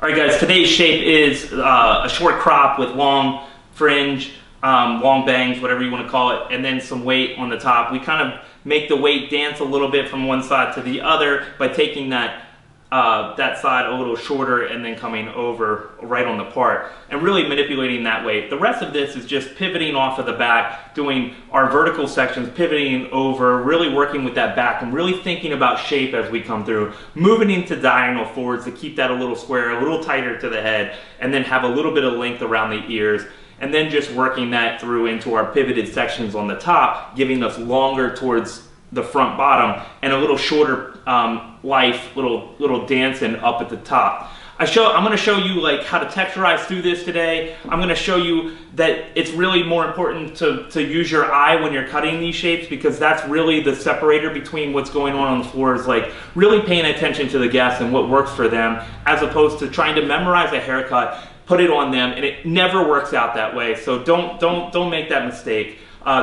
All right, guys, today's shape is a short crop with long fringe, long bangs, whatever you want to call it, and then some weight on the top. We kind of make the weight dance a little bit from one side to the other by taking that side a little shorter and then coming over right on the part and really manipulating that weight. The rest of this is just pivoting off of the back, doing our vertical sections, pivoting over, really working with that back and really thinking about shape as we come through, moving into diagonal forwards to keep that a little square, a little tighter to the head, and then have a little bit of length around the ears, and then just working that through into our pivoted sections on the top, giving us longer towards the front bottom and a little shorter little dancing up at the top. I'm going to show you like how to texturize through this today. I'm going to show you that it's really more important to use your eye when you're cutting these shapes, because that's really the separator between what's going on the floor, is like really paying attention to the guests and what works for them, as opposed to trying to memorize a haircut, put it on them, and it never works out that way. So don't make that mistake.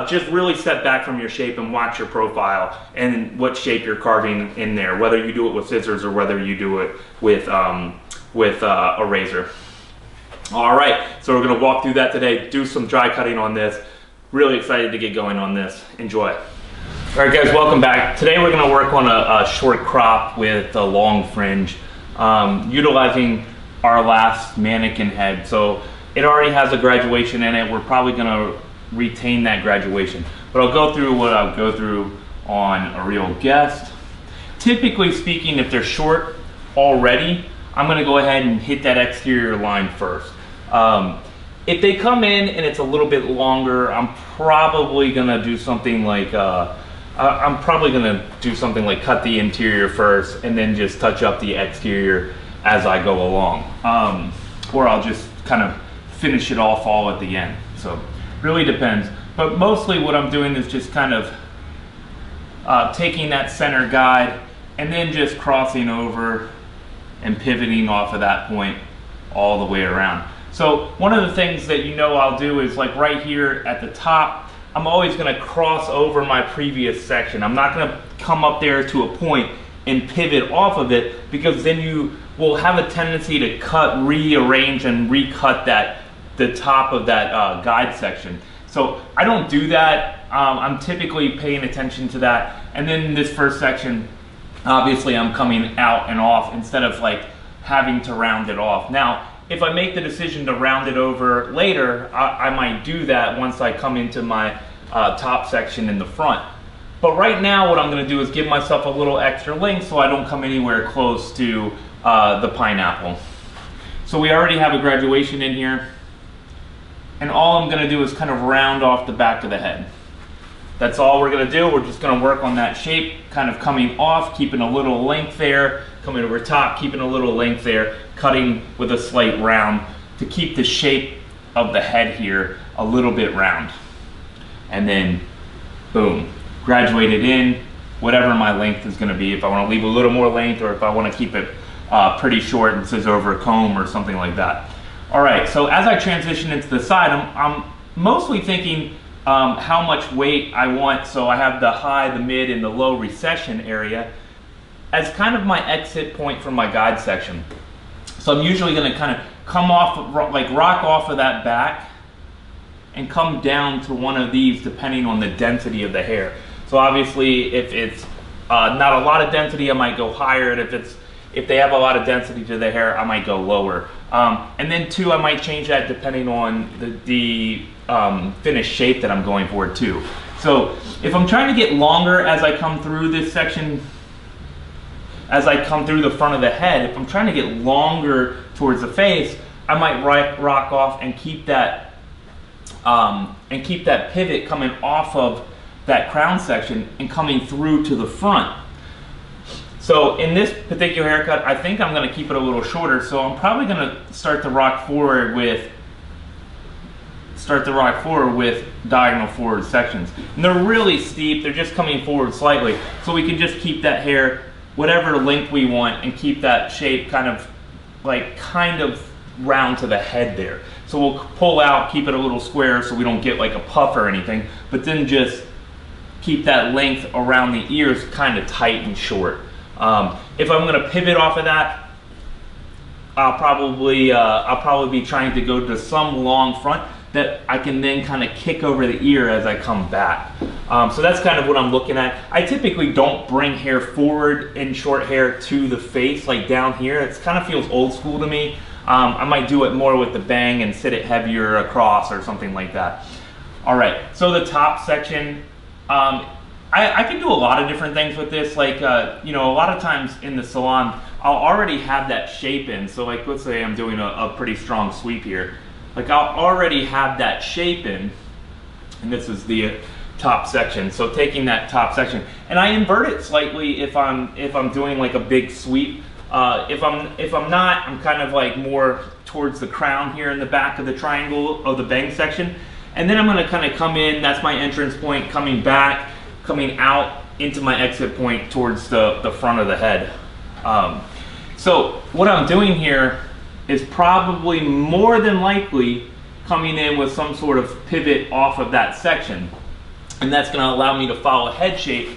Just really step back from your shape and watch your profile and what shape you're carving in there, whether you do it with scissors or whether you do it with a razor. All right, so we're going to walk through that today, do some dry cutting on this. Really excited to get going on this. Enjoy. All right, guys, welcome back. Today we're going to work on a short crop with a long fringe, utilizing our last mannequin head. So it already has a graduation in it. We're probably going to retain that graduation, but I'll go through what I'll go through on a real guest. Typically speaking, if they're short already, I'm going to go ahead and hit that exterior line first. If they come in and it's a little bit longer, I'm probably going to do something like cut the interior first and then just touch up the exterior as I go along, or I'll just kind of finish it off all at the end. So really depends, but mostly what I'm doing is just kind of taking that center guide and then just crossing over and pivoting off of that point all the way around. So one of the things that I'll do is, like right here at the top, I'm always going to cross over my previous section. I'm not going to come up there to a point and pivot off of it, because then you will have a tendency to cut, rearrange, and recut the top of that guide section. So I don't do that. I'm typically paying attention to that. And then in this first section, obviously I'm coming out and off instead of like having to round it off. Now, if I make the decision to round it over later, I might do that once I come into my top section in the front. But right now what I'm going to do is give myself a little extra length so I don't come anywhere close to the pineapple. So we already have a graduation in here. And all I'm going to do is kind of round off the back of the head. That's all we're going to do. We're just going to work on that shape, kind of coming off, keeping a little length there, coming over top, keeping a little length there, cutting with a slight round to keep the shape of the head here a little bit round. And then, boom, graduate it in, whatever my length is going to be. If I want to leave a little more length, or if I want to keep it pretty short and scissor over a comb or something like that. All right, so as I transition into the side, I'm mostly thinking how much weight I want. So I have the high, the mid, and the low recession area as kind of my exit point from my guide section. So I'm usually going to kind of come off, like rock off of that back and come down to one of these depending on the density of the hair. So obviously if it's not a lot of density, I might go higher, and if they have a lot of density to the hair, I might go lower. And then too, I might change that depending on the finished shape that I'm going for too. So if I'm trying to get longer as I come through this section, as I come through the front of the head, if I'm trying to get longer towards the face, I might rock off and keep that pivot coming off of that crown section and coming through to the front. So in this particular haircut, I think I'm going to keep it a little shorter, so I'm probably going to start to rock forward with diagonal forward sections. And they're really steep, they're just coming forward slightly, so we can just keep that hair whatever length we want and keep that shape kind of round to the head there. So we'll pull out, keep it a little square so we don't get like a puff or anything, but then just keep that length around the ears kind of tight and short. If I'm going to pivot off of that, I'll probably be trying to go to some long front that I can then kind of kick over the ear as I come back. So that's kind of what I'm looking at. I typically don't bring hair forward in short hair to the face, like down here. It kind of feels old school to me. I might do it more with the bang and sit it heavier across or something like that. All right, so the top section, I can do a lot of different things with this. Like, you know, a lot of times in the salon, I'll already have that shape in. So like, let's say I'm doing a pretty strong sweep here. Like, I'll already have that shape in, and this is the top section. So taking that top section, and I invert it slightly if I'm doing like a big sweep. If I'm not, I'm kind of like more towards the crown here in the back of the triangle of the bang section. And then I'm gonna kind of come in, that's my entrance point, coming back, coming out into my exit point towards the front of the head. So what I'm doing here is probably more than likely coming in with some sort of pivot off of that section. And that's gonna allow me to follow head shape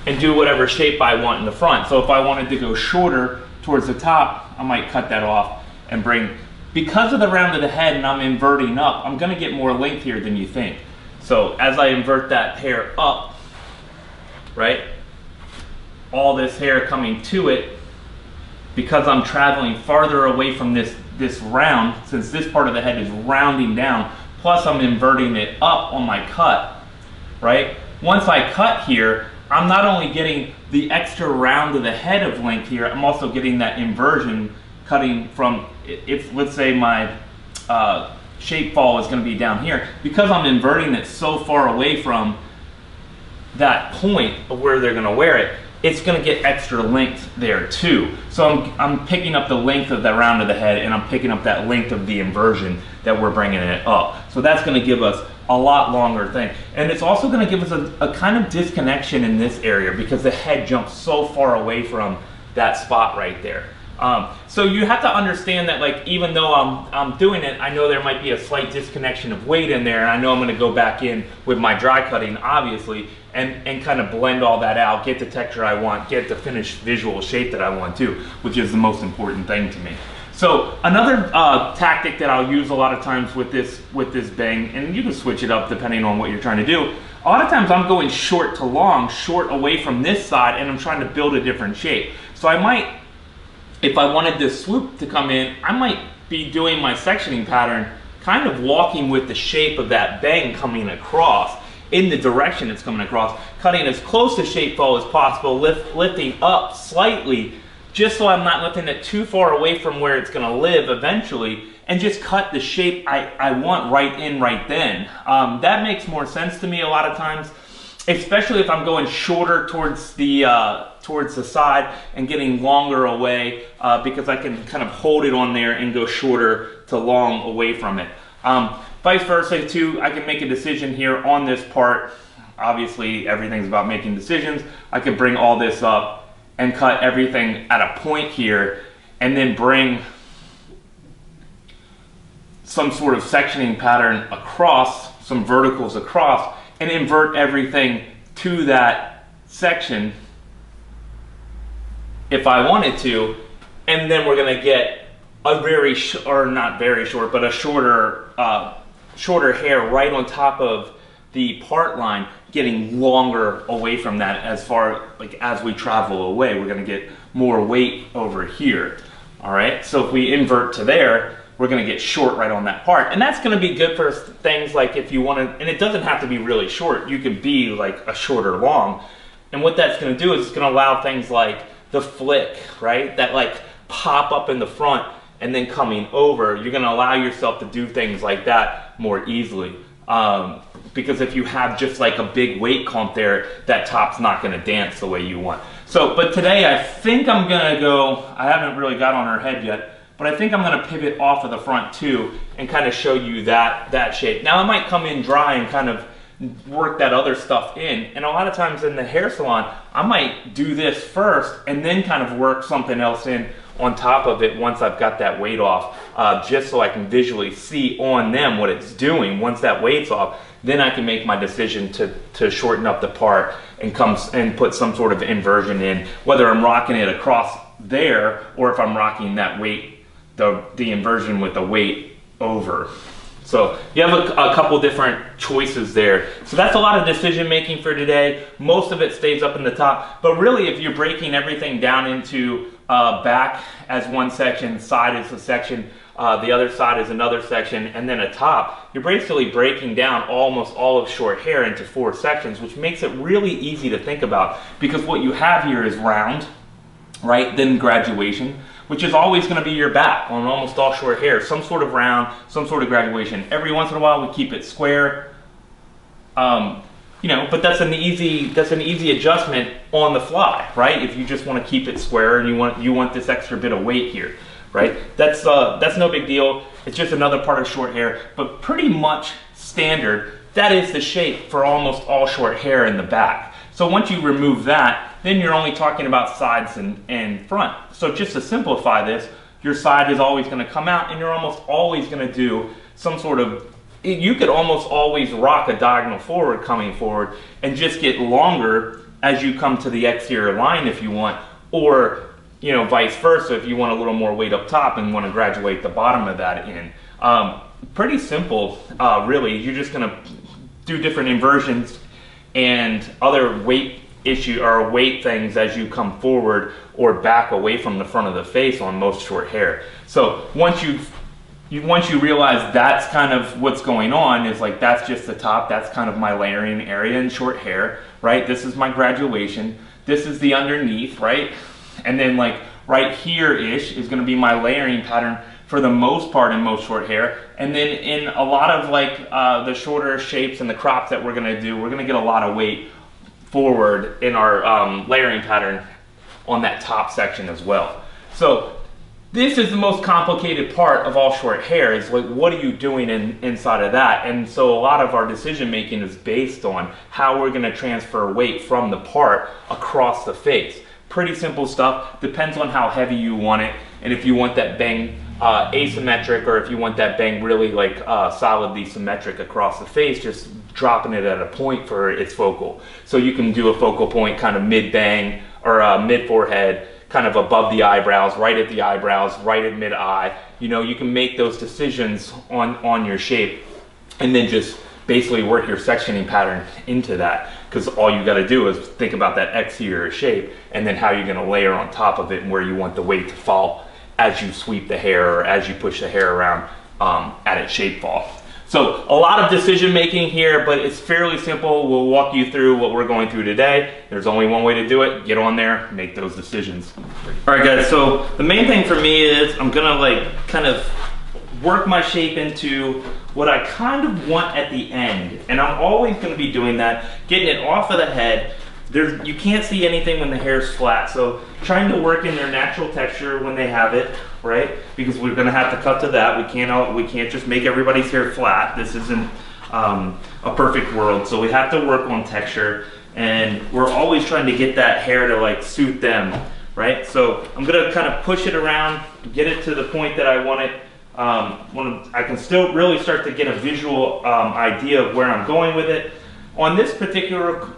and do whatever shape I want in the front. So if I wanted to go shorter towards the top, I might cut that off and bring, because of the round of the head and I'm inverting up, I'm gonna get more length here than you think. So as I invert that hair up, right, all this hair coming to it, because I'm traveling farther away from this round, since this part of the head is rounding down, plus I'm inverting it up on my cut, right? Once I cut here, I'm not only getting the extra round of the head of length here, I'm also getting that inversion cutting from, if let's say my shape fall is going to be down here, because I'm inverting it so far away from that point of where they're going to wear it, it's going to get extra length there too. So I'm picking up the length of the round of the head, and I'm picking up that length of the inversion that we're bringing it up. So that's going to give us a lot longer thing. And it's also going to give us a kind of disconnection in this area because the head jumps so far away from that spot right there. So you have to understand that, like, even though I'm doing it, I know there might be a slight disconnection of weight in there, and I know I'm going to go back in with my dry cutting, obviously, and kind of blend all that out, get the texture I want, get the finished visual shape that I want to, which is the most important thing to me. So another tactic that I'll use a lot of times with this bang, and you can switch it up depending on what you're trying to do. A lot of times I'm going short to long, short away from this side, and I'm trying to build a different shape. So I might, if I wanted this swoop to come in, I might be doing my sectioning pattern, kind of walking with the shape of that bang coming across in the direction it's coming across, cutting as close to shape fall as possible, lifting up slightly, just so I'm not lifting it too far away from where it's gonna live eventually, and just cut the shape I want right in, right then. That makes more sense to me a lot of times, especially if I'm going shorter towards the side and getting longer away, because I can kind of hold it on there and go shorter to long away from it. Vice versa too, I can make a decision here on this part. Obviously everything's about making decisions. I could bring all this up and cut everything at a point here, and then bring some sort of sectioning pattern across, some verticals across, and invert everything to that section if I wanted to, and then we're gonna get a not very short, but a shorter hair right on top of the part line, getting longer away from that as we travel away. We're gonna get more weight over here. All right, so if we invert to there, we're gonna get short right on that part. And that's gonna be good for things like if you wanna, and it doesn't have to be really short, you can be like a shorter long. And what that's gonna do is it's gonna allow things like the flick, right? That like pop up in the front and then coming over. You're gonna allow yourself to do things like that more easily. Because if you have just like a big weight clump there, that top's not gonna dance the way you want. So, but today I think I'm gonna go, I haven't really got on her head yet, but I think I'm gonna pivot off of the front too and kind of show you that shape. Now I might come in dry and kind of work that other stuff in. And a lot of times in the hair salon, I might do this first and then kind of work something else in on top of it once I've got that weight off, just so I can visually see on them what it's doing. Once that weight's off, then I can make my decision to shorten up the part and put some sort of inversion in, whether I'm rocking it across there or if I'm rocking that weight, the inversion with the weight over. So you have a couple different choices there. So that's a lot of decision making for today. Most of it stays up in the top, but really if you're breaking everything down into back as one section, side is a section, the other side is another section, and then a top, you're basically breaking down almost all of short hair into 4 sections, which makes it really easy to think about, because what you have here is round, right? Then graduation, which is always going to be your back on almost all short hair. Some sort of round, some sort of graduation. Every once in a while we keep it square, you know, but that's an easy adjustment on the fly, right? If you just want to keep it square and you want this extra bit of weight here, right? That's no big deal. It's just another part of short hair, but pretty much standard. That is the shape for almost all short hair in the back. So once you remove that, then you're only talking about sides and front. So just to simplify this, your side is always going to come out, and you're almost always going to do some sort of, you could almost always rock a diagonal forward coming forward and just get longer as you come to the exterior line if you want, or you know, vice versa if you want a little more weight up top and want to graduate the bottom of that in. Pretty simple, really. You're just going to do different inversions and other weight things as you come forward or back away from the front of the face on most short hair. So once you realize that's kind of what's going on, is like that's just the top, that's kind of my layering area in short hair, right? This is my graduation, this is the underneath, right? And then like right here-ish is going to be my layering pattern for the most part in most short hair. And then in a lot of like the shorter shapes and the crops that we're going to do, we're going to get a lot of weight forward in our layering pattern on that top section as well. So this is the most complicated part of all short hair, is like what are you doing inside of that? And so a lot of our decision making is based on how we're going to transfer weight from the part across the face. Pretty simple stuff, depends on how heavy you want it, and if you want that bang asymmetric, or if you want that bang really like solidly symmetric across the face, just dropping it at a point for its focal. So you can do a focal point kind of mid bang or mid forehead, kind of above the eyebrows, right at the eyebrows, right at mid eye. You know, you can make those decisions on your shape and then just basically work your sectioning pattern into that, because all you got to do is think about that exterior shape and then how you're going to layer on top of it and where you want the weight to fall as you sweep the hair or as you push the hair around at its shape fall. So a lot of decision making here, but it's fairly simple. We'll walk you through what we're going through today. There's only one way to do it. Get on there, make those decisions. All right guys, so the main thing for me is I'm gonna like kind of work my shape into what I kind of want at the end. And I'm always gonna be doing that, getting it off of the head. You can't see anything when the hair is flat, so trying to work in their natural texture when they have it, right? Because we're gonna have to cut to that. We can't just make everybody's hair flat. This isn't a perfect world, so we have to work on texture, and we're always trying to get that hair to like suit them, right? So I'm gonna kind of push it around, get it to the point that I want it. I can still really start to get a visual idea of where I'm going with it. On this particular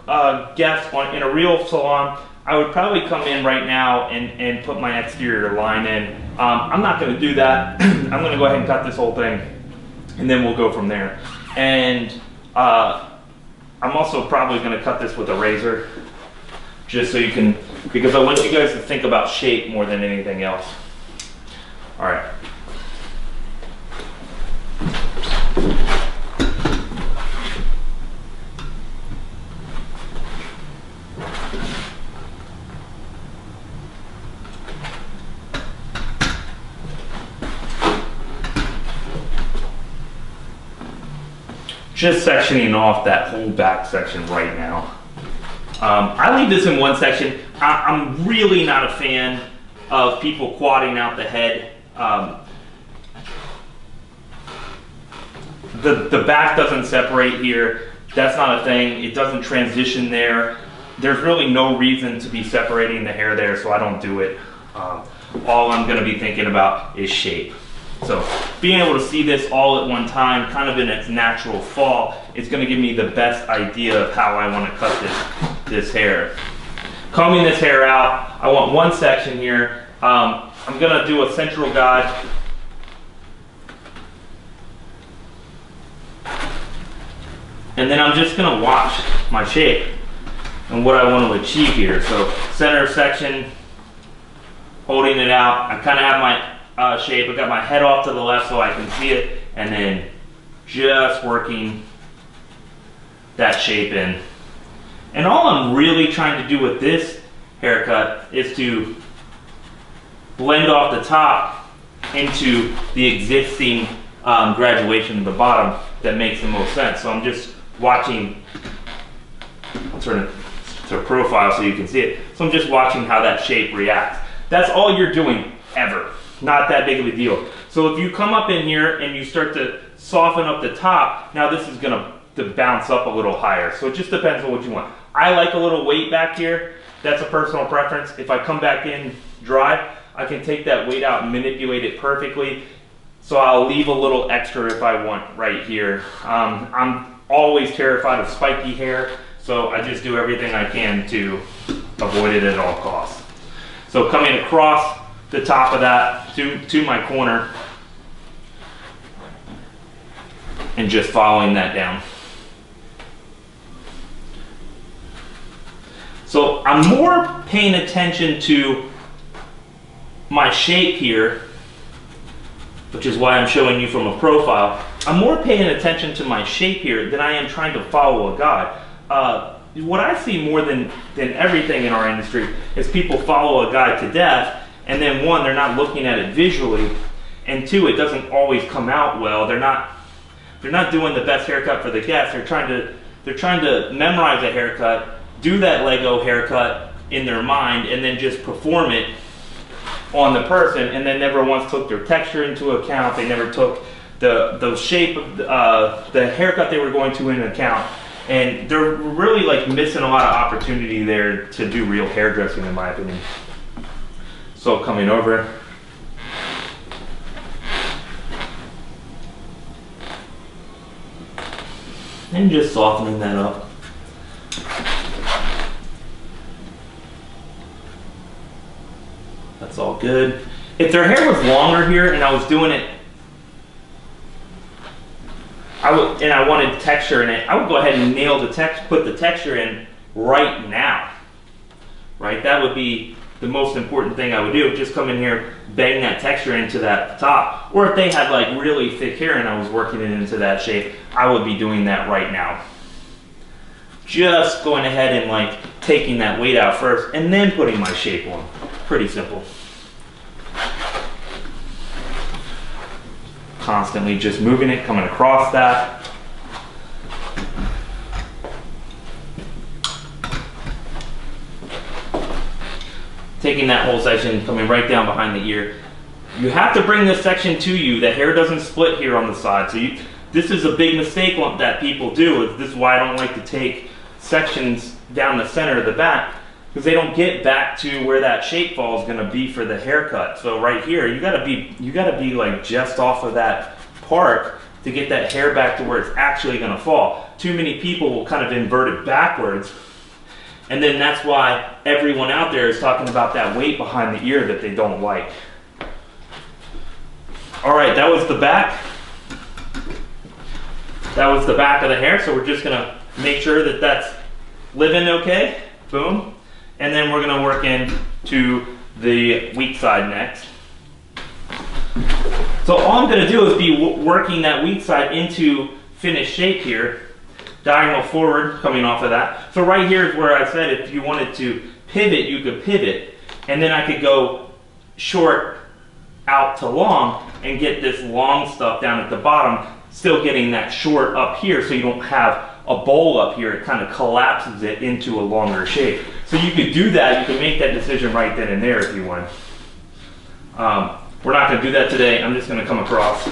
guest in a real salon, I would probably come in right now and put my exterior line in. I'm not going to do that. I'm going to go ahead and cut this whole thing, and then we'll go from there. And I'm also probably going to cut this with a razor, just so you can, because I want you guys to think about shape more than anything else. All right. Just sectioning off that whole back section right now. I leave this in one section. I'm really not a fan of people quadding out the head. The back doesn't separate here. That's not a thing. It doesn't transition there. There's really no reason to be separating the hair there, so I don't do it. All I'm gonna be thinking about is shape. So being able to see this all at one time, kind of in its natural fall, is gonna give me the best idea of how I wanna cut this hair. Combing this hair out, I want one section here. I'm gonna do a central guide. And then I'm just gonna watch my shape and what I want to achieve here. So center section, holding it out. I kind of have my shape. I got my head off to the left so I can see it, and then just working that shape in. And all I'm really trying to do with this haircut is to blend off the top into the existing graduation at the bottom that makes the most sense. So I'm just watching, I'll turn it to profile so you can see it. So I'm just watching how that shape reacts. That's all you're doing ever. Not that big of a deal. So if you come up in here and you start to soften up the top, now this is gonna bounce up a little higher. So it just depends on what you want. I like a little weight back here. That's a personal preference. If I come back in dry, I can take that weight out and manipulate it perfectly. So I'll leave a little extra if I want right here. I'm always terrified of spiky hair, so I just do everything I can to avoid it at all costs. So coming across the top of that to my corner and just following that down. So I'm more paying attention to my shape here, which is why I'm showing you from a profile. I'm more paying attention to my shape here than I am trying to follow a guide. What I see more than everything in our industry is people follow a guide to death, and then one, they're not looking at it visually, and two, it doesn't always come out well. They're not doing the best haircut for the guest. They're trying to memorize a haircut, do that Lego haircut in their mind, and then just perform it on the person, and then never once took their texture into account. They never took the shape of the haircut they were going to into account, and they're really like missing a lot of opportunity there to do real hairdressing, in my opinion. So coming over, and just softening that up. That's all good. If their hair was longer here and I was doing it, and I wanted texture in it, I would go ahead and nail the put the texture in right now. Right? That would be the most important thing I would do. Just come in here, bang that texture into that top. Or if they had like really thick hair and I was working it into that shape, I would be doing that right now. Just going ahead and like taking that weight out first and then putting my shape on. Pretty simple. Constantly just moving it, coming across that. Taking that whole section, coming right down behind the ear. You have to bring this section to you. The hair doesn't split here on the side. So this is a big mistake that people do. This is why I don't like to take sections down the center of the back, because they don't get back to where that shape fall is going to be for the haircut. So right here, you got to be like just off of that part to get that hair back to where it's actually going to fall. Too many people will kind of invert it backwards, and then that's why everyone out there is talking about that weight behind the ear that they don't like. All right, that was the back. That was the back of the hair. So we're just going to make sure that that's living okay. Boom. And then we're going to work into the weak side next. So all I'm going to do is be working that weak side into finished shape here. Diagonal forward, coming off of that. So right here is where I said if you wanted to pivot, you could pivot. And then I could go short out to long and get this long stuff down at the bottom, still getting that short up here so you don't have a bowl up here. It kind of collapses it into a longer shape. So you could do that. You can make that decision right then and there if you want. We're not going to do that today. I'm just going to come across.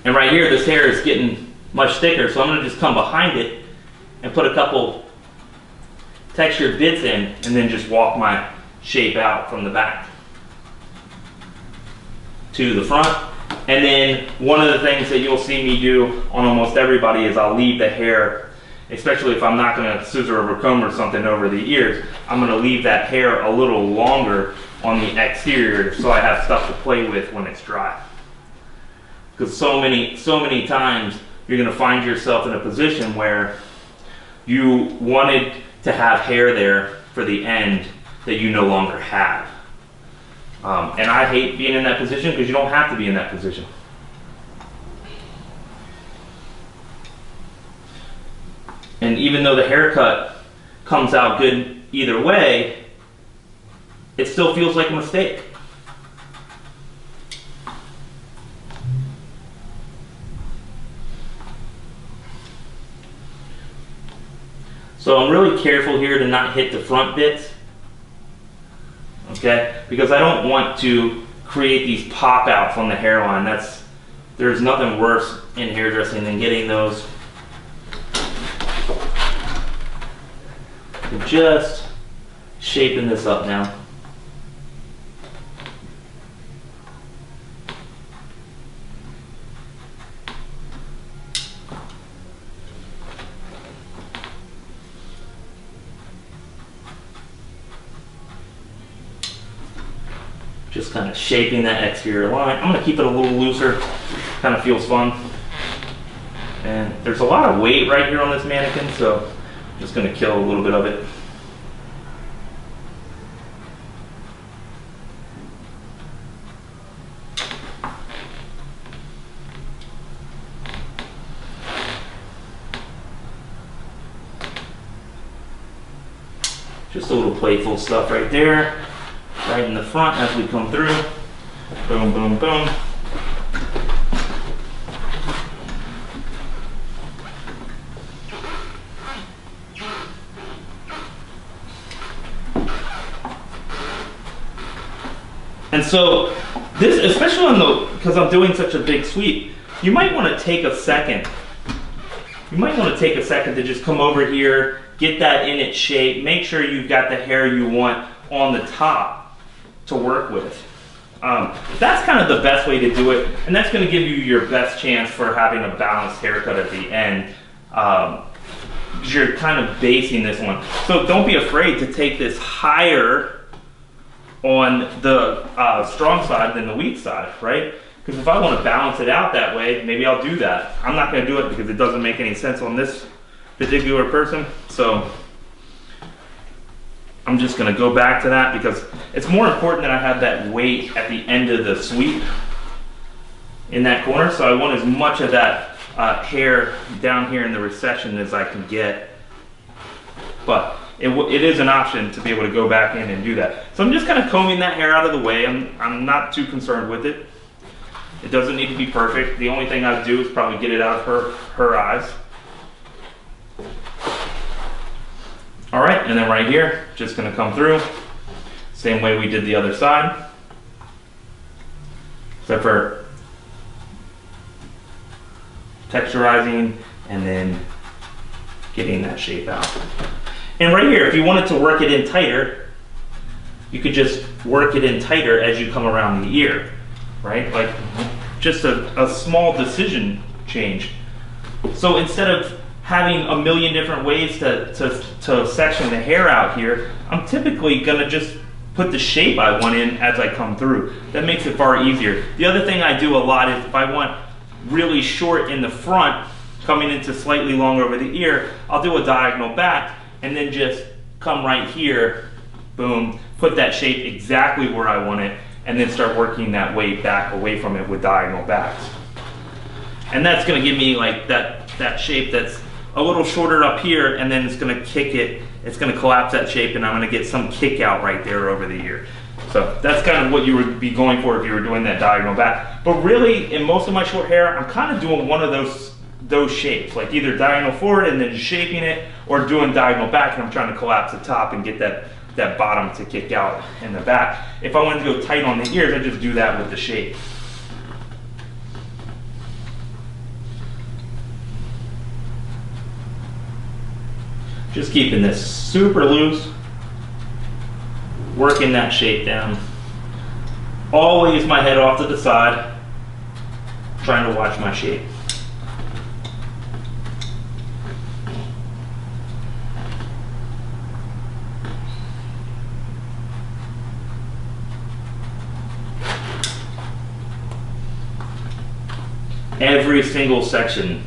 And right here, this hair is getting much thicker, so I'm going to just come behind it and put a couple textured bits in, and then just walk my shape out from the back to the front. And then one of the things that you'll see me do on almost everybody is I'll leave the hair, especially if I'm not going to scissor or comb or something over the ears, I'm going to leave that hair a little longer on the exterior so I have stuff to play with when it's dry. Because so many times you're going to find yourself in a position where you wanted to have hair there for the end that you no longer have. And I hate being in that position because you don't have to be in that position. And even though the haircut comes out good either way, it still feels like a mistake. So I'm really careful here to not hit the front bits, okay? Because I don't want to create these pop outs on the hairline. There's nothing worse in hairdressing than getting those. Just shaping this up now. Just kind of shaping that exterior line. I'm going to keep it a little looser. Kind of feels fun. And there's a lot of weight right here on this mannequin, so I'm just going to kill a little bit of it. Just a little playful stuff right there. Right in the front as we come through. Boom, boom, boom. And so this, especially on because I'm doing such a big sweep, you might want to take a second. You might want to take a second to just come over here, get that in its shape, make sure you've got the hair you want on the top to work with. That's kind of the best way to do it, and that's going to give you your best chance for having a balanced haircut at the end. You're kind of basing this one. So don't be afraid to take this higher on the strong side than the weak side, right? Because if I want to balance it out that way, maybe I'll do that. I'm not going to do it because it doesn't make any sense on this particular person. So I'm just going to go back to that because it's more important that I have that weight at the end of the sweep in that corner. So I want as much of that hair down here in the recession as I can get. But it is an option to be able to go back in and do that. So I'm just kind of combing that hair out of the way. I'm not too concerned with it. It doesn't need to be perfect. The only thing I'd do is probably get it out of her eyes. All right, and then right here, just gonna come through, same way we did the other side, except for texturizing and then getting that shape out. And right here, if you wanted to work it in tighter, you could just work it in tighter as you come around the ear, right? Like just a small decision change. So instead of having a million different ways to section the hair out here, I'm typically gonna just put the shape I want in as I come through. That makes it far easier. The other thing I do a lot is if I want really short in the front, coming into slightly long over the ear, I'll do a diagonal back and then just come right here, boom, put that shape exactly where I want it, and then start working that way back away from it with diagonal backs. And that's gonna give me like that shape that's a little shorter up here, and then it's gonna kick it, it's gonna collapse that shape, and I'm gonna get some kick out right there over the ear. So that's kind of what you would be going for if you were doing that diagonal back. But really, in most of my short hair, I'm kind of doing one of those shapes, like either diagonal forward and then just shaping it, or doing diagonal back and I'm trying to collapse the top and get that bottom to kick out in the back. If I wanted to go tight on the ears, I just do that with the shape. Just keeping this super loose, working that shape down. Always my head off to the side, trying to watch my shape. Every single section,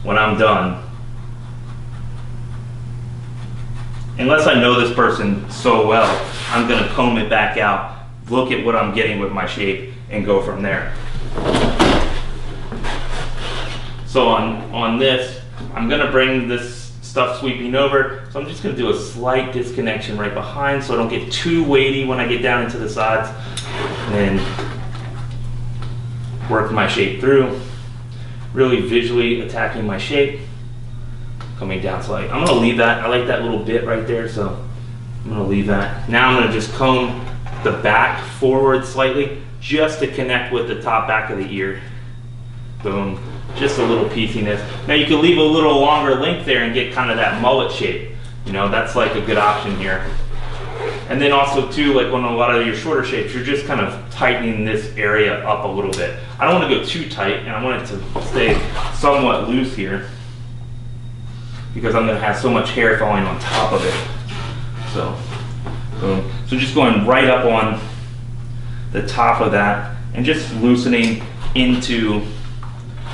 when I'm done, unless I know this person so well, I'm gonna comb it back out, look at what I'm getting with my shape, and go from there. So on this, I'm gonna bring this stuff sweeping over, so I'm just gonna do a slight disconnection right behind so I don't get too weighty when I get down into the sides, and then work my shape through, really visually attacking my shape, coming down slightly. I'm gonna leave that, I like that little bit right there, so I'm gonna leave that. Now I'm gonna just comb the back forward slightly, just to connect with the top back of the ear. Boom, just a little pieciness. Now you can leave a little longer length there and get kind of that mullet shape. You know, that's like a good option here. And then also too, like on a lot of your shorter shapes, you're just kind of tightening this area up a little bit. I don't want to go too tight, and I want it to stay somewhat loose here, because I'm going to have so much hair falling on top of it. So, boom. So just going right up on the top of that, and just loosening into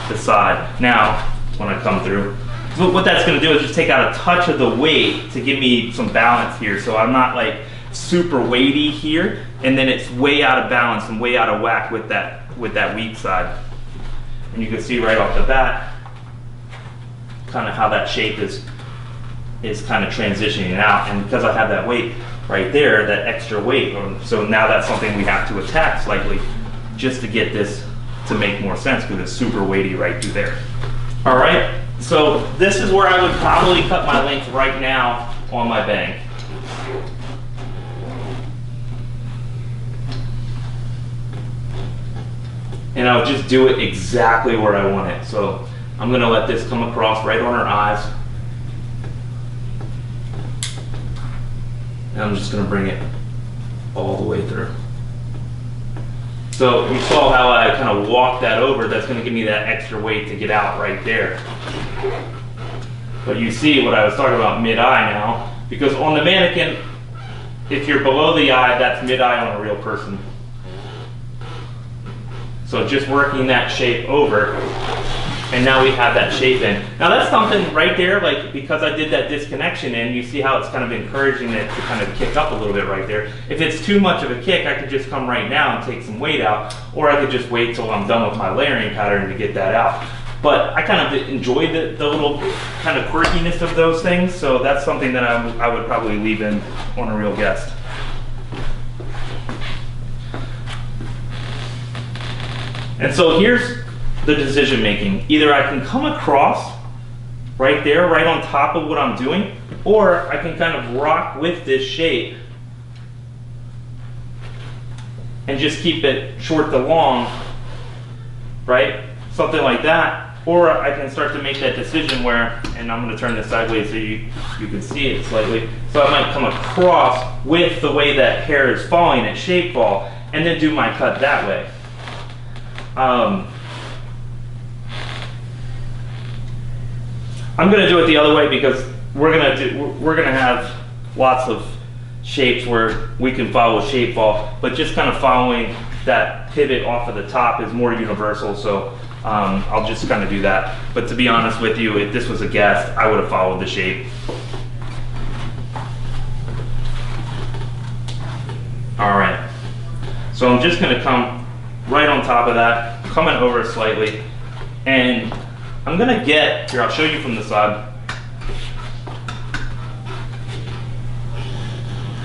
the side. Now, when I come through, so what that's going to do is just take out a touch of the weight to give me some balance here, so I'm not like super weighty here, and then it's way out of balance and way out of whack with that weak side. And you can see right off the bat kind of how that shape is kind of transitioning out, and because I have that weight right there, that extra weight, so now that's something we have to attack slightly just to get this to make more sense, because it's super weighty right through there. All right, so this is where I would probably cut my length right now on my bang. And I'll just do it exactly where I want it. So I'm gonna let this come across right on her eyes. And I'm just gonna bring it all the way through. So you saw how I kind of walked that over. That's gonna give me that extra weight to get out right there. But you see what I was talking about mid-eye now, because on the mannequin, if you're below the eye, that's mid-eye on a real person. So just working that shape over, and now we have that shape in. Now that's something right there, like because I did that disconnection in, you see how it's kind of encouraging it to kind of kick up a little bit right there. If it's too much of a kick, I could just come right now and take some weight out, or I could just wait till I'm done with my layering pattern to get that out. But I kind of enjoy the little kind of quirkiness of those things, so that's something that I would probably leave in on a real guest. And so here's the decision making. Either I can come across right there, right on top of what I'm doing, or I can kind of rock with this shape and just keep it short to long, right? Something like that. Or I can start to make that decision where, and I'm going to turn this sideways so you can see it slightly. So I might come across with the way that hair is falling at shape fall, and then do my cut that way. I'm going to do it the other way because we're going to have lots of shapes where we can follow shape fall, but just kind of following that pivot off of the top is more universal. So I'll just kind of do that. But to be honest with you, if this was a guest, I would have followed the shape. All right. So I'm just going to come right on top of that, coming over slightly, and I'm going to get, here I'll show you from the side.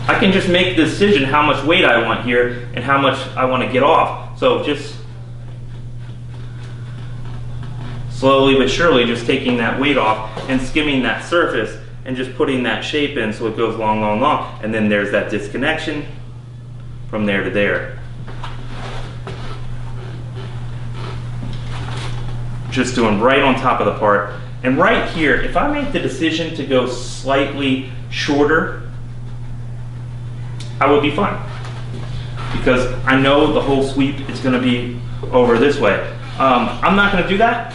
I can just make the decision how much weight I want here and how much I want to get off. So just slowly but surely just taking that weight off and skimming that surface and just putting that shape in so it goes long, long, long. And then there's that disconnection from there to there. Just doing right on top of the part And right here, if I make the decision to go slightly shorter, I would be fine. Because I know the whole sweep is gonna be over this way. I'm not gonna do that,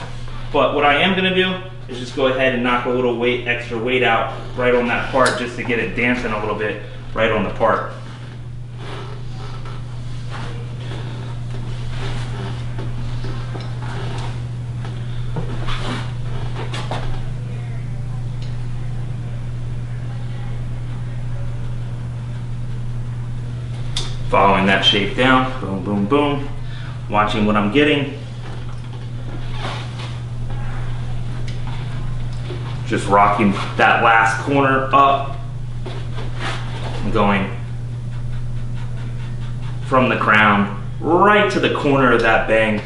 but what I am gonna do is just go ahead and knock a little extra weight out right on that part just to get it dancing a little bit right on the part. Following that shape down, boom, boom, boom, watching what I'm getting. Just rocking that last corner up, going from the crown right to the corner of that bang.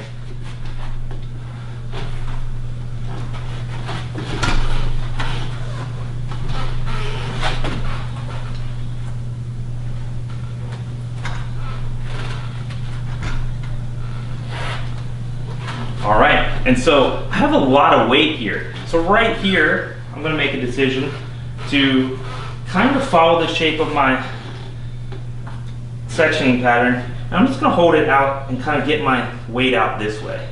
All right, and so I have a lot of weight here. So right here, I'm gonna make a decision to kind of follow the shape of my sectioning pattern. And I'm just gonna hold it out and kind of get my weight out this way.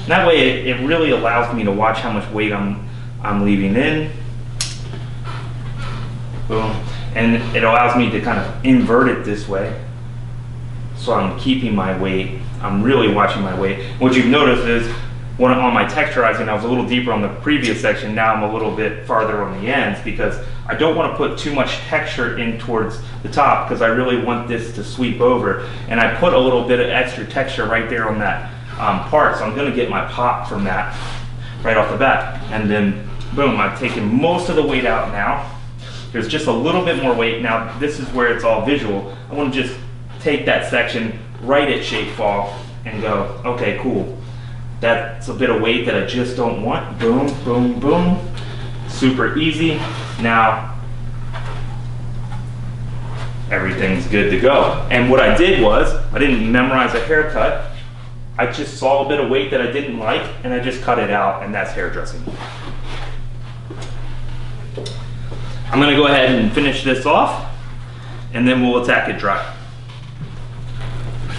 And that way it really allows me to watch how much weight I'm leaving in. Boom. And it allows me to kind of invert it this way. So I'm keeping my weight. I'm really watching my weight. What you've noticed is when on my texturizing, I was a little deeper on the previous section. Now I'm a little bit farther on the ends because I don't want to put too much texture in towards the top because I really want this to sweep over. And I put a little bit of extra texture right there on that part. So I'm going to get my pop from that right off the bat. And then boom, I've taken most of the weight out now. There's just a little bit more weight. Now this is where it's all visual. I want to just take that section right at shapefall and go, okay, cool. That's a bit of weight that I just don't want. Boom, boom, boom. Super easy. Now, everything's good to go. And what I did was, I didn't memorize a haircut. I just saw a bit of weight that I didn't like, and I just cut it out, and that's hairdressing. I'm gonna go ahead and finish this off, and then we'll attack it dry.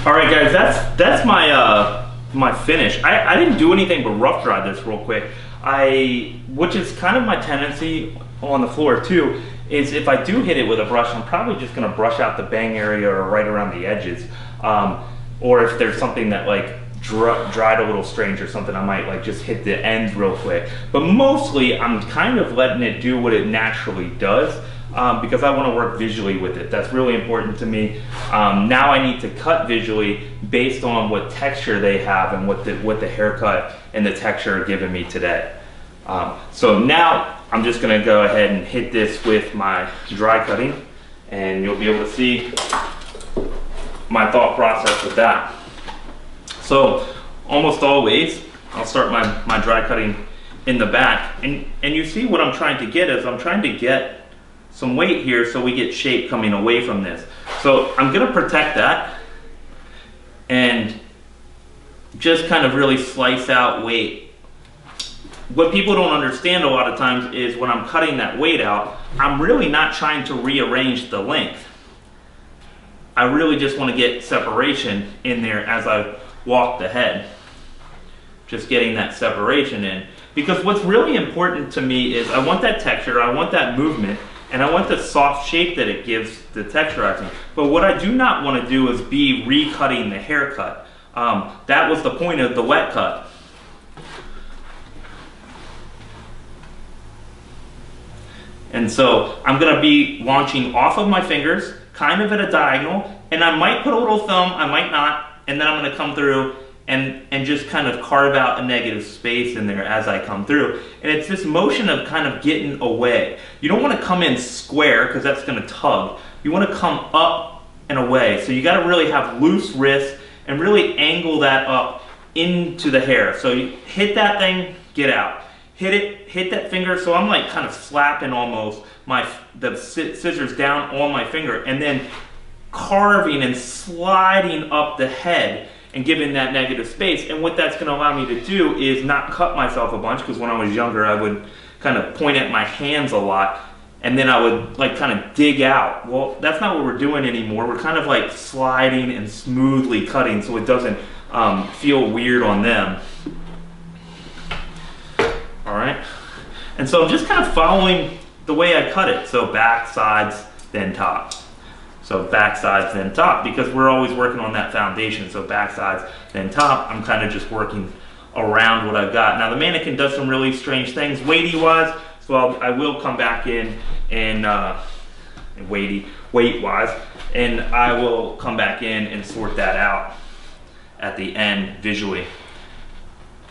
All right, guys, that's my my finish. I didn't do anything but rough dry this real quick. Which is kind of my tendency on the floor too, is if I do hit it with a brush, I'm probably just gonna brush out the bang area or right around the edges. Or if there's something that like dried a little strange or something, I might like just hit the ends real quick. But mostly I'm kind of letting it do what it naturally does. Because I want to work visually with it. That's really important to me. Now I need to cut visually based on what texture they have and what the haircut and the texture are giving me today. So now I'm just going to go ahead and hit this with my dry cutting, and you'll be able to see my thought process with that. So almost always I'll start my dry cutting in the back, and you see what I'm trying to get is I'm trying to get some weight here so we get shape coming away from this. So I'm gonna protect that and just kind of really slice out weight. What people don't understand a lot of times is when I'm cutting that weight out, I'm really not trying to rearrange the length. I really just want to get separation in there as I walk the head. Just getting that separation in. Because what's really important to me is I want that texture, I want that movement, and I want the soft shape that it gives the texturizing. But what I do not want to do is be recutting the haircut. That was the point of the wet cut. And so I'm going to be launching off of my fingers, kind of at a diagonal, and I might put a little thumb, I might not, and then I'm going to come through and just kind of carve out a negative space in there as I come through. And it's this motion of kind of getting away. You don't want to come in square because that's going to tug. You want to come up and away. So you got to really have loose wrists and really angle that up into the hair. So you hit that thing, get out. Hit it, hit that finger. So I'm like kind of slapping almost the scissors down on my finger and then carving and sliding up the head. and giving that negative space. And what that's gonna allow me to do is not cut myself a bunch, because when I was younger, I would kind of point at my hands a lot, and then I would like kind of dig out. Well, that's not what we're doing anymore. We're kind of like sliding and smoothly cutting so it doesn't feel weird on them. All right, and so I'm just kind of following the way I cut it. So back, sides, then top. So back, sides, then top, because we're always working on that foundation. So back, sides, then top. I'm kind of just working around what I've got. Now the mannequin does some really strange things weighty wise, so I will come back in and weight wise, and I will come back in and sort that out at the end visually.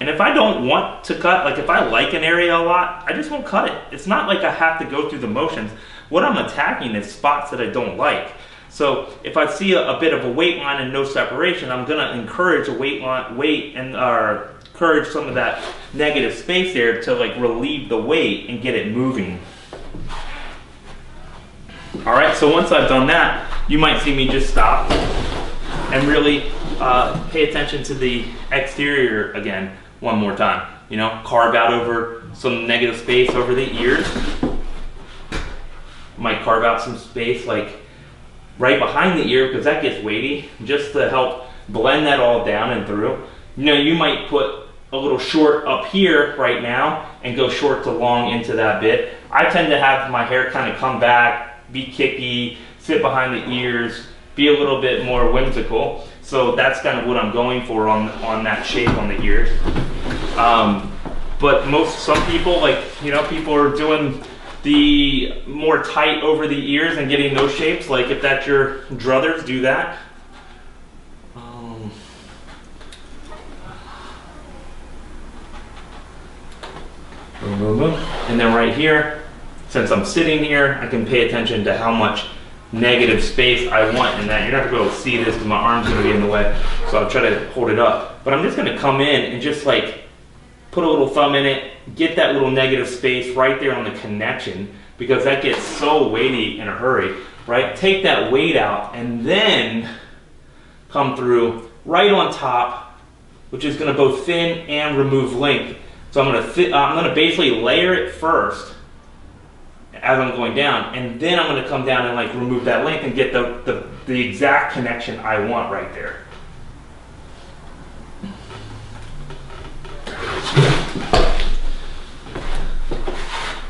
And if I don't want to cut, like if I like an area a lot, I just won't cut it. It's not like I have to go through the motions. What I'm attacking is spots that I don't like. So if I see a bit of a weight line and no separation, I'm gonna encourage a encourage some of that negative space there to like relieve the weight and get it moving. All right, so once I've done that, you might see me just stop and really pay attention to the exterior again one more time. You know, carve out over some negative space over the ears. Might carve out some space like right behind the ear, because that gets weighty, just to help blend that all down and through. You know, you might put a little short up here right now and go short to long into that bit. I tend to have my hair kind of come back, be kicky, sit behind the ears, be a little bit more whimsical. So that's kind of what I'm going for on that shape on the ears. But some people, like, you know, people are doing the more tight over the ears and getting those shapes. Like if that's your druthers, do that. Boom, boom, boom. And then right here, since I'm sitting here, I can pay attention to how much negative space I want in that. You're not gonna be able to see this because my arm's gonna be in the way, so I'll try to hold it up. But I'm just gonna come in and just like put a little thumb in it, get that little negative space right there on the connection, because that gets so weighty in a hurry, right? Take that weight out and then come through right on top, which is gonna both thin and remove length. So I'm gonna basically layer it first as I'm going down, and then I'm gonna come down and like remove that length and get the exact connection I want right there.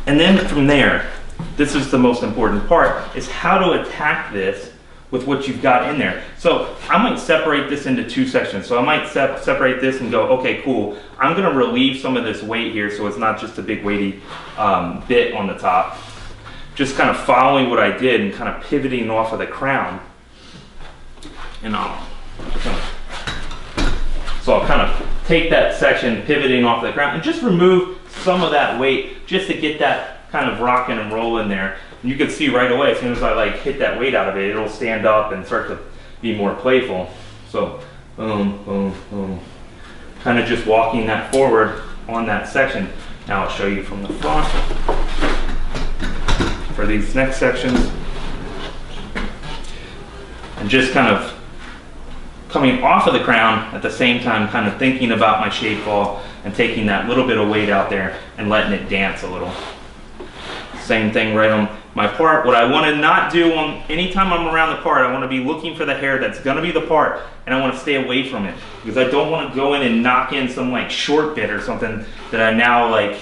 And then from there, this is the most important part, is how to attack this with what you've got in there. So I might separate this into two sections. So I might separate this and go, okay, cool. I'm gonna relieve some of this weight here so it's not just a big weighty bit on the top. Just kind of following what I did and kind of pivoting off of the crown. And so I'll kind of take that section, pivoting off the crown, and just remove some of that weight just to get that kind of rocking and rolling there. And you can see right away, as soon as I like hit that weight out of it, it'll stand up and start to be more playful. So boom, boom, boom. Kind of just walking that forward on that section. Now I'll show you from the front for these next sections. And just kind of coming off of the crown at the same time, kind of thinking about my shape ball and taking that little bit of weight out there and letting it dance a little. Same thing right on my part. What I want to not do on anytime I'm around the part, I want to be looking for the hair that's going to be the part, and I want to stay away from it, because I don't want to go in and knock in some like short bit or something that I now like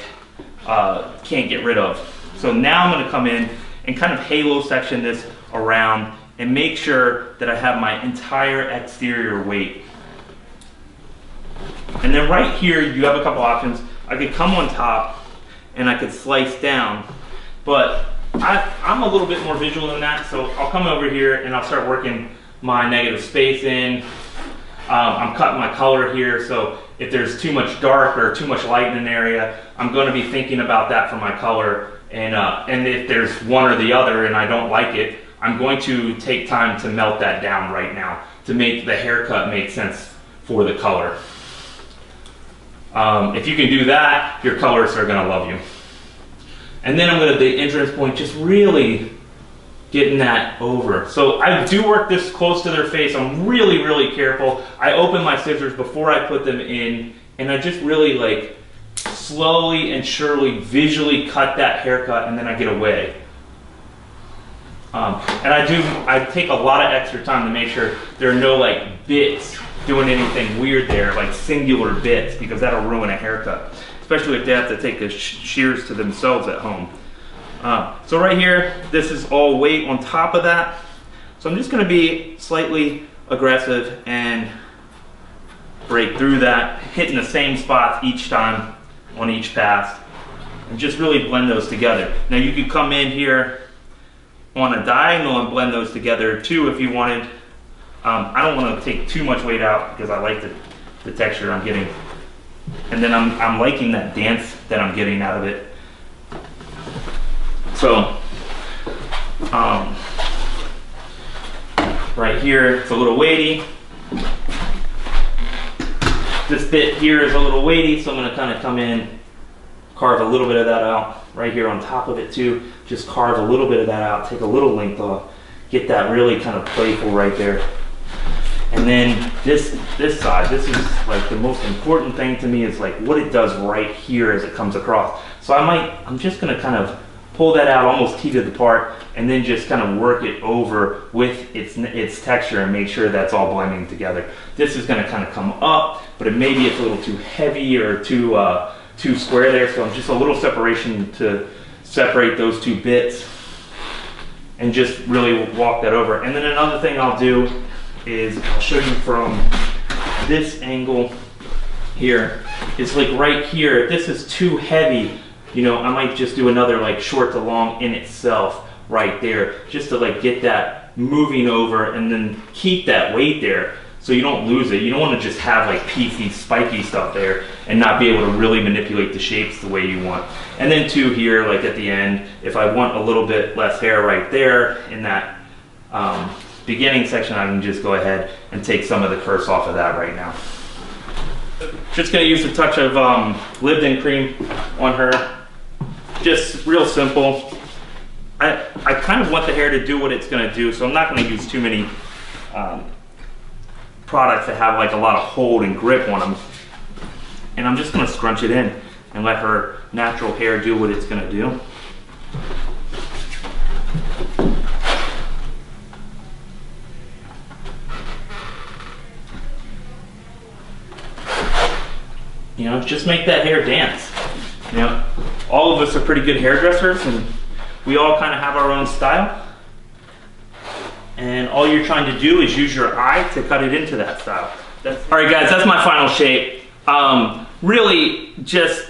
can't get rid of. So now I'm going to come in and kind of halo section this around and make sure that I have my entire exterior weight. And then right here, you have a couple options. I could come on top and I could slice down, but I'm a little bit more visual than that, so I'll come over here and I'll start working my negative space in. I'm cutting my color here, so if there's too much dark or too much light in an area, I'm going to be thinking about that for my color. And if there's one or the other and I don't like it, I'm going to take time to melt that down right now to make the haircut make sense for the color. If you can do that, your colorists are going to love you. And then I'm going to, the entrance point, just really getting that over. So I do work this close to their face. I'm really, really careful. I open my scissors before I put them in, and I just really like slowly and surely visually cut that haircut, and then I get away. And I take a lot of extra time to make sure there are no like bits doing anything weird there, like singular bits, because that'll ruin a haircut, especially if they have to take the shears to themselves at home. So right here, this is all weight on top of that. So I'm just going to be slightly aggressive and break through that, hitting the same spots each time on each pass, and just really blend those together. Now you could come in here on a diagonal and blend those together too if you wanted. I don't want to take too much weight out because I like the texture I'm getting, and then I'm liking that dance that I'm getting out of it. So right here it's a little weighty. This bit here is a little weighty, so I'm going to kind of come in, carve a little bit of that out. Right here on top of it too, just carve a little bit of that out, take a little length off, get that really kind of playful right there. And then this side, this is like the most important thing to me, is like what it does right here as it comes across. So I'm just going to kind of pull that out, almost teed it apart, and then just kind of work it over with its texture and make sure that's all blending together. This is going to kind of come up, but maybe it's a little too heavy or too square there, so I'm just a little separation to separate those two bits and just really walk that over. And then another thing I'll do is I'll show you from this angle here. It's like right here, if this is too heavy, you know, I might just do another like short to long in itself right there, just to like get that moving over and then keep that weight there so you don't lose it. You don't want to just have like piecey, spiky stuff there and not be able to really manipulate the shapes the way you want. And then too here, like at the end, if I want a little bit less hair right there in that beginning section, I can just go ahead and take some of the curse off of that right now. Just gonna use a touch of Live-In cream on her. Just real simple. I kind of want the hair to do what it's gonna do, so I'm not gonna use too many products that have like a lot of hold and grip on them. And I'm just gonna scrunch it in and let her natural hair do what it's gonna do. You know, just make that hair dance. You know, all of us are pretty good hairdressers, and we all kind of have our own style. And all you're trying to do is use your eye to cut it into that style. All right, guys, that's my final shape. Really just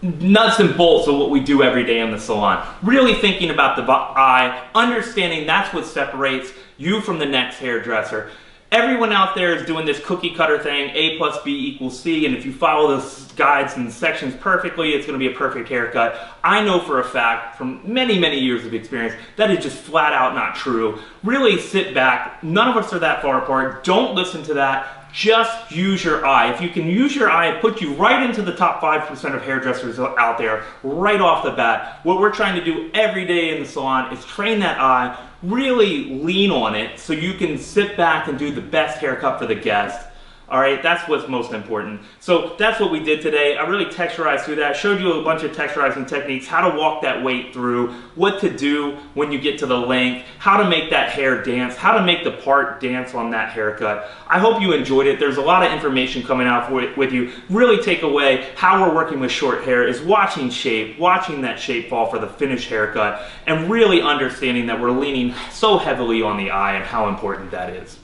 nuts and bolts of what we do every day in the salon. Really thinking about the eye, understanding that's what separates you from the next hairdresser. Everyone out there is doing this cookie cutter thing, A plus B equals C, and if you follow the guides and the sections perfectly, it's going to be a perfect haircut. I know for a fact, from many, many years of experience, that is just flat out not true. Really sit back. None of us are that far apart. Don't listen to that. Just use your eye. If you can use your eye, it puts you right into the top 5% of hairdressers out there right off the bat. What we're trying to do every day in the salon is train that eye, really lean on it so you can sit back and do the best haircut for the guest. All right, that's what's most important. So that's what we did today. I really texturized through that, showed you a bunch of texturizing techniques, how to walk that weight through, what to do when you get to the length, how to make that hair dance, how to make the part dance on that haircut. I hope you enjoyed it. There's a lot of information coming out with you. Really take away how we're working with short hair is watching shape, watching that shape fall for the finished haircut, and really understanding that we're leaning so heavily on the eye and how important that is.